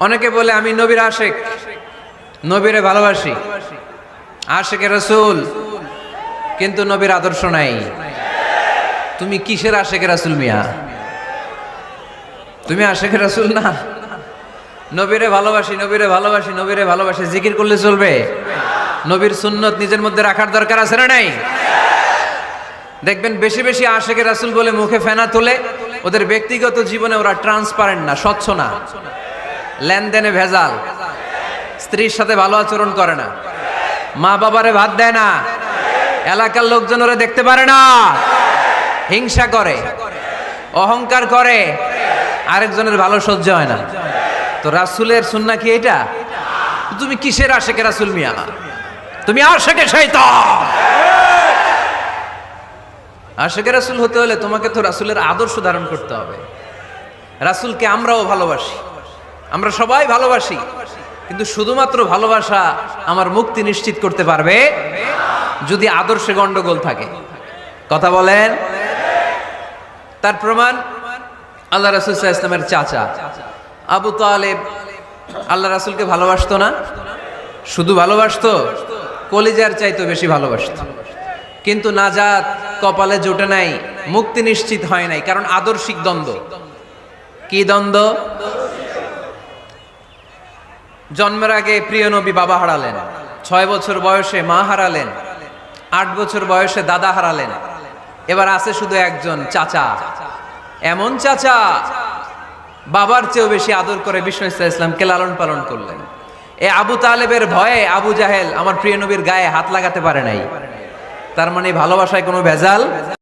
অনেকে বলে আমি নবীর আশেক, নবীরে ভালোবাসি, আশেকে রাসূল, কিন্তু নবীর আদর্শ নাই। তুমি কিসের আশেকে রাসূল মিয়া? তুমি আশেকে রাসূল না। নবীরে ভালোবাসি, নবীরে ভালোবাসি, নবীরে ভালোবাসি জিকির করলে চলবে? নবীর সুন্নত নিজের মধ্যে রাখার দরকার আছে না নাই? দেখবেন বেশি বেশি আশেকে রাসূল বলে মুখে ফেনা তোলে, ওদের ব্যক্তিগত জীবনে ওরা ট্রান্সপারেন্ট না, স্বচ্ছ না, লেনদেনে ভেজাল, স্ত্রীর সাথে ভালো আচরণ করে না, মা বাবারে ভাত দেয় না, এলাকার লোকজন ওরা দেখতে পারে না, হিংসা করে, অহংকার করে, আরেকজনের ভালো সহ্য হয় না। তো রাসূলের সুন্নাহ কি এটা? তুমি কিসের আশেকে রাসূল মিয়া? তুমি আশেকে শয়তান। আশেকে রাসূল হতে হলে তোমাকে তো রাসূলের আদর্শ ধারণ করতে হবে। রাসূলকে আমরাও ভালোবাসি, আমরা সবাই ভালোবাসি, কিন্তু শুধুমাত্র ভালোবাসা আমার মুক্তি নিশ্চিত করতে পারবে যদি আদর্শে গন্ডগোল থাকে। কথা বলেন। তার প্রমাণ আল্লাহ রাসূল সাল্লাল্লাহু আলাইহি ওয়াসাল্লামের চাচা আবু তালেব আল্লাহ রাসূলকে ভালোবাসতো না? শুধু ভালোবাসতো, কলিজার চাইতে বেশি ভালোবাসতো, কিন্তু নাজাত কপালে জোটে নাই, মুক্তি নিশ্চিত হয় নাই, কারণ আদর্শিক দ্বন্দ্ব। কি দ্বন্দ্ব? জন্মের আগে প্রিয় নবী বাবা হারালেন, 6 বছর বয়সে মা হারালেন, 8 বছর বয়সে দাদা হারালেন, এবার আছে শুধু একজন চাচা। এমন চাচা বাবার চেয়েও বেশি আদর করে বিষ্ণু ইসলামকে লালন পালন করলেন। এ আবু তালেবের ভয়ে আবু জাহেল আমার প্রিয় নবীর গায়ে হাত লাগাতে পারে নাই। তার মানে ভালোবাসায় কোনো ভেজাল